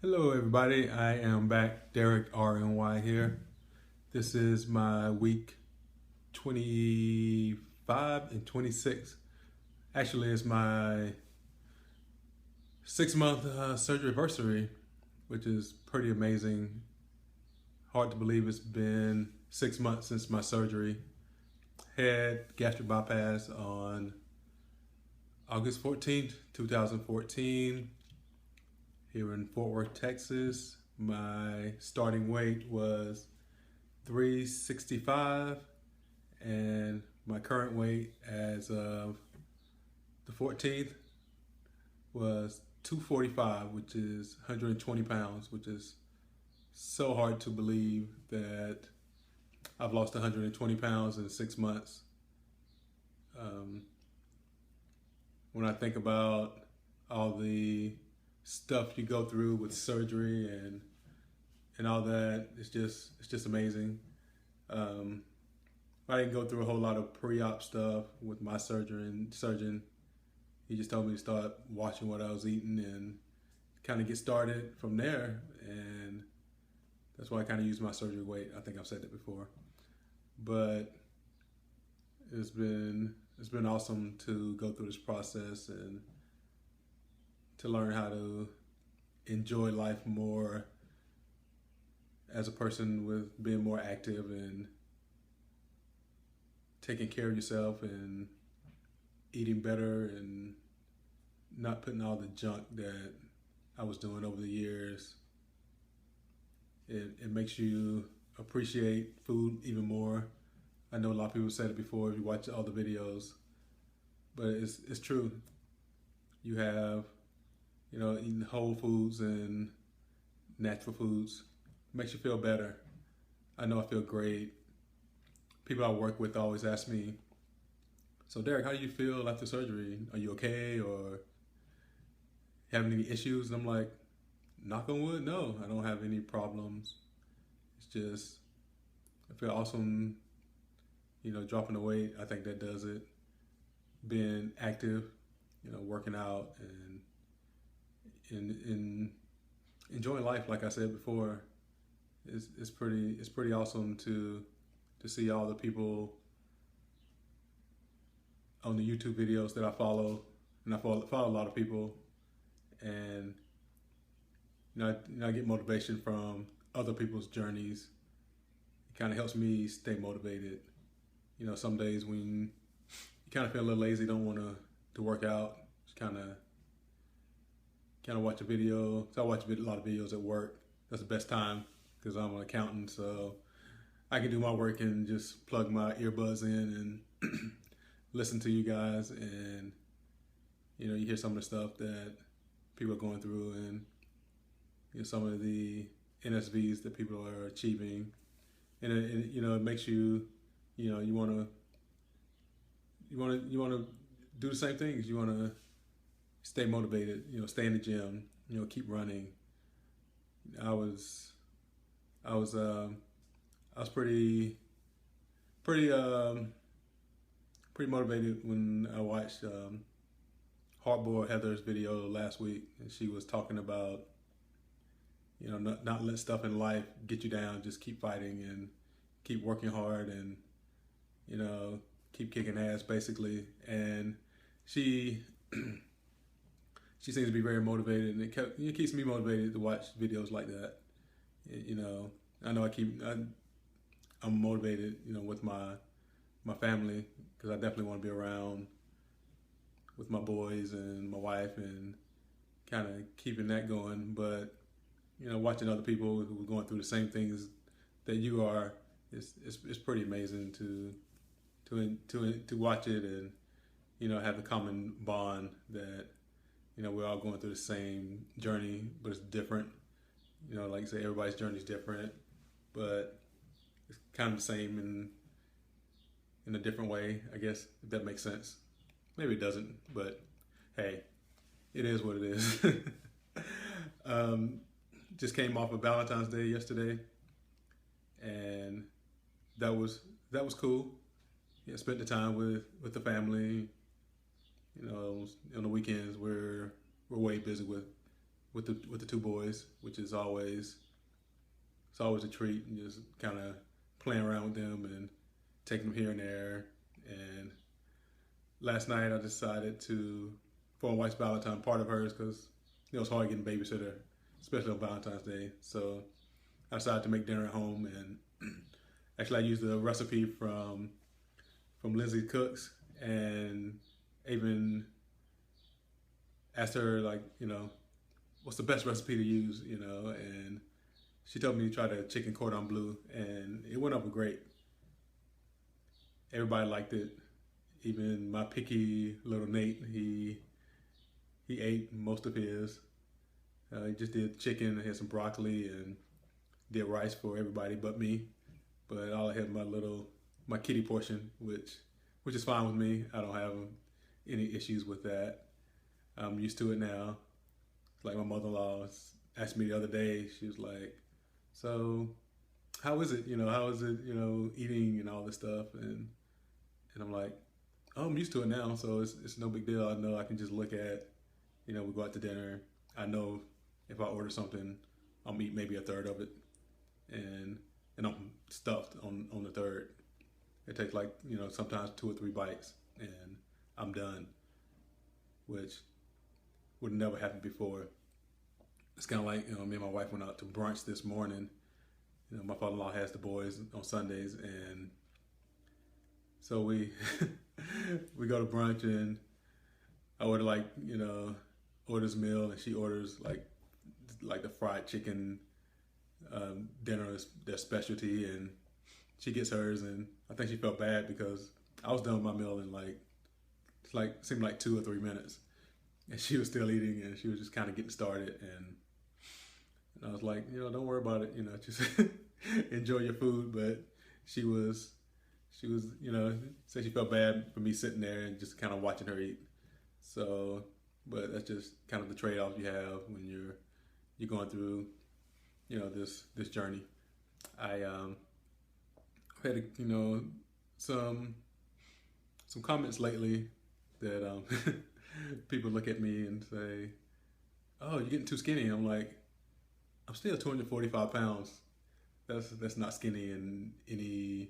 Hello, everybody. I am back. Derek RNY here. This is my week 25 and 26. Actually, it's my 6 month surgery anniversary, which is pretty amazing. Hard to believe it's been 6 months since my surgery. Had gastric bypass on August 14th, 2014. Here in Fort Worth, Texas. My starting weight was 365 and my current weight as of the 14th was 245, which is 120 pounds, which is so hard to believe that I've lost 120 pounds in 6 months. Um, when I think about all the stuff you go through with surgery and all that, it's just amazing. I didn't go through a whole lot of pre-op stuff with my surgeon. He just told me to start watching what I was eating and kind of get started from there. And that's why I kind of use my surgery weight. I think I've said that before, but it's been awesome to go through this process and to learn how to enjoy life more as a person, with being more active and taking care of yourself and eating better and not putting all the junk that I was doing over the years. It makes you appreciate food even more. I know a lot of people said it before if you watch all the videos, but it's true. You have, eating whole foods and natural foods makes you feel better. I know I feel great. People I work with always ask me, "So Derek, how do you feel after surgery? Are you okay, or having any issues?" And I'm like, knock on wood, no, I don't have any problems. It's just, I feel awesome, dropping the weight. I think that does it. Being active, working out and enjoying life, like I said before, it's pretty awesome to see all the people on the YouTube videos that I follow, and I follow a lot of people, and I get motivation from other people's journeys. It kind of helps me stay motivated. Some days when you kind of feel a little lazy, don't want to work out, just kind of watch a video. So I watch a lot of videos at work. That's the best time because I'm an accountant, so I can do my work and just plug my earbuds in and listen to you guys, and you hear some of the stuff that people are going through, and some of the NSVs that people are achieving, and it makes you, you want to do the same things. You want to stay motivated, stay in the gym, keep running. I was I was I was pretty motivated when I watched Hardboiled Heather's video last week, and she was talking about not let stuff in life get you down. Just keep fighting and keep working hard, and keep kicking ass, basically. And she she seems to be very motivated, and it keeps me motivated to watch videos like that. I know I'm motivated, with my family, because I definitely want to be around with my boys and my wife and kind of keeping that going. But watching other people who are going through the same things that you are, it's pretty amazing to watch it, and have the common bond that we're all going through the same journey, but it's different. Like I say, everybody's journey is different, but it's kind of the same in a different way, I guess, if that makes sense. Maybe it doesn't, but hey, it is what it is. Just came off of Valentine's Day yesterday, and that was cool. Yeah, spent the time with the family. On the weekends we're way busy with with the two boys, which is always it's always a treat. And just kind of playing around with them and taking them here and there. And last night I decided to, for my wife's Valentine, part of hers, because it's hard getting a babysitter, especially on Valentine's Day. So I decided to make dinner at home, and actually I used a recipe from Lindsay Cooks, and even asked her, like, what's the best recipe to use, and she told me to try the chicken cordon bleu, and it went over great. Everybody liked it. Even my picky little Nate, he ate most of his. He just did chicken and had some broccoli and did rice for everybody but me. But I had my kitty portion, which is fine with me. I don't have any issues with that. I'm used to it now. Like my mother-in-law asked me the other day, she was like, "So, how is it? How is it? Eating and all this stuff?" And I'm like, "Oh, I'm used to it now, so it's no big deal. I know I can just look at, we go out to dinner. I know if I order something, I'll eat maybe a third of it, and I'm stuffed on the third. It takes like sometimes 2 or 3 bites, and I'm done, which would never happen before. It's kind of like me and my wife went out to brunch this morning. My father-in-law has the boys on Sundays, and so we we go to brunch, and I order orders meal, and she orders like the fried chicken dinner is their specialty, and she gets hers, and I think she felt bad because I was done with my meal in seemed like 2 or 3 minutes, and she was still eating, and she was just kind of getting started, and I was like, don't worry about it, just enjoy your food. But she said she felt bad for me sitting there and just kind of watching her eat. So, but that's just kind of the trade-off you have when you're going through, this journey. I had some comments lately that people look at me and say, "Oh, you're getting too skinny." I'm like, I'm still 245 pounds. That's not skinny in any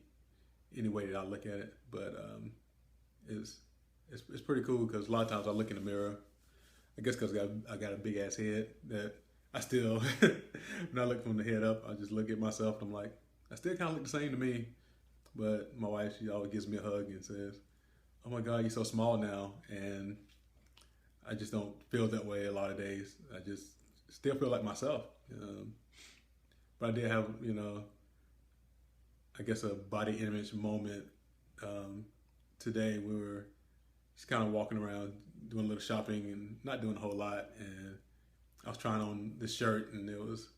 way that I look at it, but it's pretty cool because a lot of times I look in the mirror. I guess because I got a big ass head that I still, when I look from the head up, I just look at myself and I'm like, I still kind of look the same to me. But my wife, she always gives me a hug and says, "Oh my God, you're so small now," and I just don't feel that way a lot of days. I just still feel like myself. But I did have, I guess a body image moment today. We were just kind of walking around doing a little shopping and not doing a whole lot, and I was trying on this shirt, and it was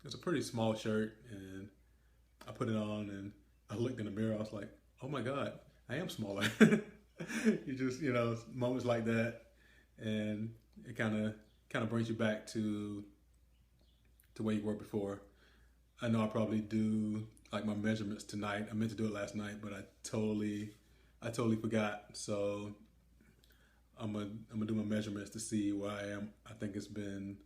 a pretty small shirt, and I put it on, and I looked in the mirror. I was like, "Oh my God, I am smaller." You just moments like that, and it kind of brings you back to where you were before. I know I probably do like my measurements tonight. I meant to do it last night, but I totally forgot. So I'm gonna do my measurements to see where I am. I think it's been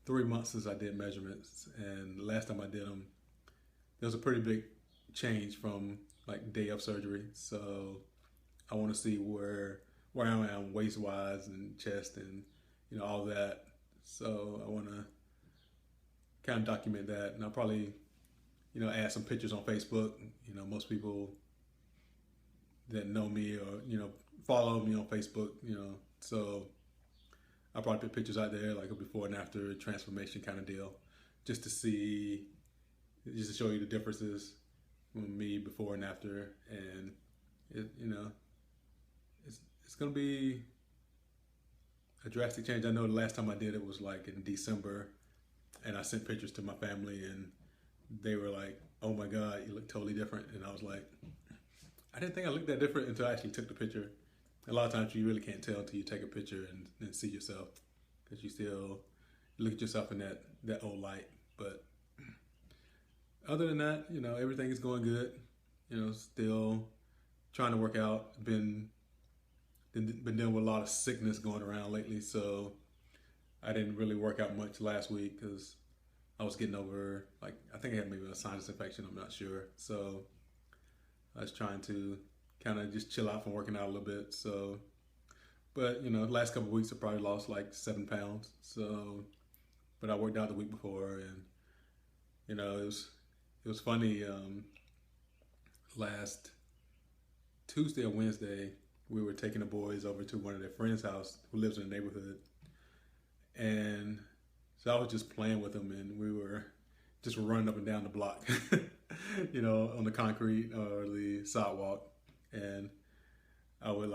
3 months since I did measurements, and the last time I did them, there was a pretty big change from like day of surgery. So I want to see where I am waist wise and chest and all that. So I want to kind of document that, and I'll probably add some pictures on Facebook. Most people that know me or follow me on Facebook, so I'll probably put pictures out there like a before and after transformation kind of deal, just to show you the differences from me before and after. And it's gonna be a drastic change. I know the last time I did it was like in December, and I sent pictures to my family, and they were like, "Oh my God, you look totally different." And I was like, I didn't think I looked that different until I actually took the picture. A lot of times you really can't tell until you take a picture and see yourself, because you still look at yourself in that old light. But other than that, everything is going good. Still trying to work out. Been dealing with a lot of sickness going around lately, so I didn't really work out much last week because I was getting over, like, I think I had maybe a sinus infection, I'm not sure. So I was trying to kind of just chill out from working out a little bit. So, but you know, the last couple of weeks I probably lost like 7 pounds. So, but I worked out the week before, and you know, it was funny. Last Tuesday or Wednesday, we were taking the boys over to one of their friends' house who lives in the neighborhood, and so I was just playing with them, and we were just running up and down the block, you know, on the concrete or the sidewalk, and I would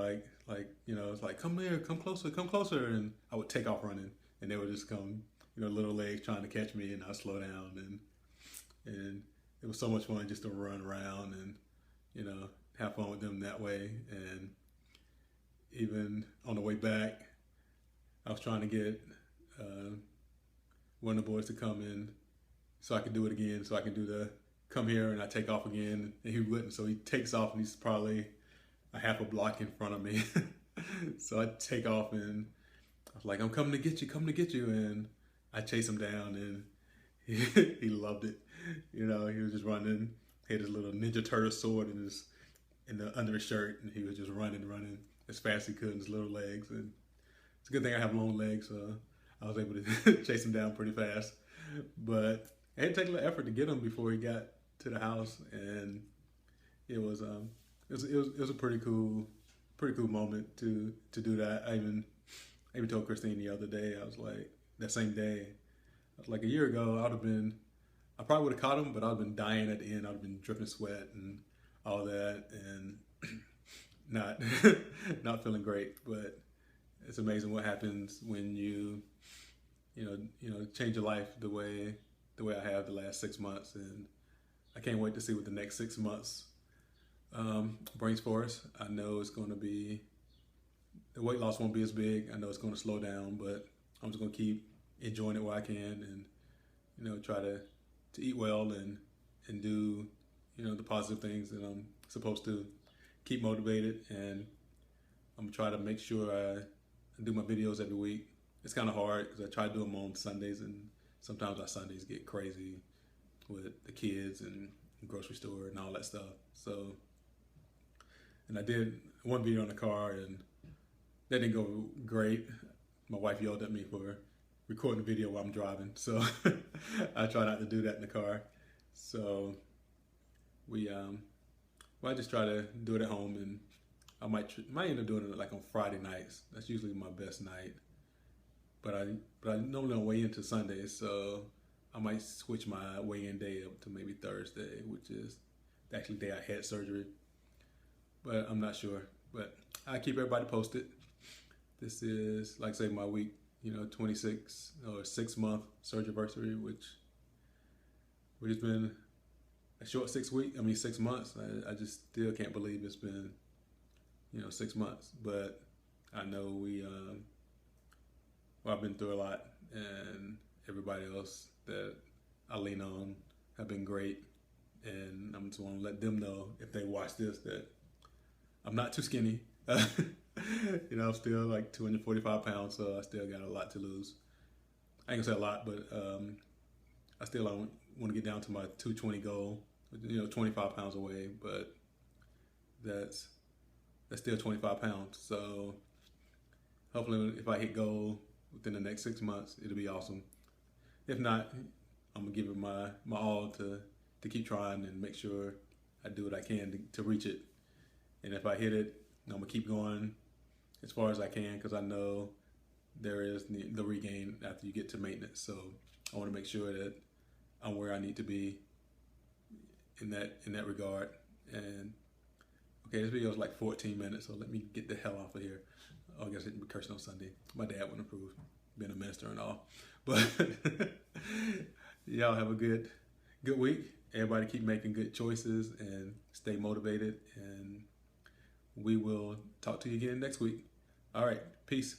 you know, it's like, come here, come closer, and I would take off running, and they would just come, you know, little legs trying to catch me, and I'd slow down, and it was so much fun just to run around and, you know, have fun with them that way. And even on the way back, I was trying to get uh, one of the boys to come in so I could do it again, so I could do the come here and I take off again, and he wouldn't. So he takes off and he's probably a half a block in front of me. So I take off and I was like, I'm coming to get you, and I chase him down, and he loved it. You know, he was just running, he had his little Ninja Turtle sword under his shirt, and he was just running as fast as he could in his little legs. And it's a good thing I have long legs, so I was able to chase him down pretty fast. But it had to take a little effort to get him before he got to the house, and it was a pretty cool moment to do that. I even told Christine the other day, I was like, that same day, I was like, a year ago, I probably would have caught him, but I'd have been dying at the end. I'd have been dripping sweat and all that, and not not feeling great. But it's amazing what happens when you change your life the way I have the last 6 months, and I can't wait to see what the next 6 months brings for us. I know it's going to be, the weight loss won't be as big. I know it's going to slow down, but I'm just going to keep enjoying it where I can, and you know, try to eat well and do, you know, the positive things that I'm supposed to. Keep motivated, and I'm gonna try to make sure I do my videos every week. It's kind of hard because I try to do them on Sundays, and sometimes our Sundays get crazy with the kids and the grocery store and all that stuff. So, and I did one video in the car, and that didn't go great. My wife yelled at me for recording the video while I'm driving, so I try not to do that in the car. So I just try to do it at home, and I might end up doing it like on Friday nights. That's usually my best night. But I normally don't weigh into Sundays, so I might switch my weigh-in day up to maybe Thursday, which is the actual day I had surgery. But I'm not sure. But I keep everybody posted. This is, like I say, my week, 26 or 6-month surgery anniversary, which has been a short 6 months. I just still can't believe it's been, 6 months. But I know I've been through a lot, and everybody else that I lean on have been great. And I'm just want to let them know, if they watch this, that I'm not too skinny. I'm still like 245 pounds, so I still got a lot to lose. I ain't gonna say a lot, but I still want to get down to my 220 goal. 25 pounds away, but that's still 25 pounds. So hopefully, if I hit goal within the next 6 months, it'll be awesome. If not, I'm gonna give it my all to keep trying and make sure I do what I can to reach it. And if I hit it, I'm gonna keep going as far as I can, because I know there is the regain after you get to maintenance. So I want to make sure that I'm where I need to be in that regard. And okay, this video is like 14 minutes, so let me get the hell off of here. Oh, I guess I didn't be cursing on Sunday. My dad wouldn't approve, being a minister and all. But y'all have a good week. Everybody keep making good choices and stay motivated, and we will talk to you again next week. All right, peace.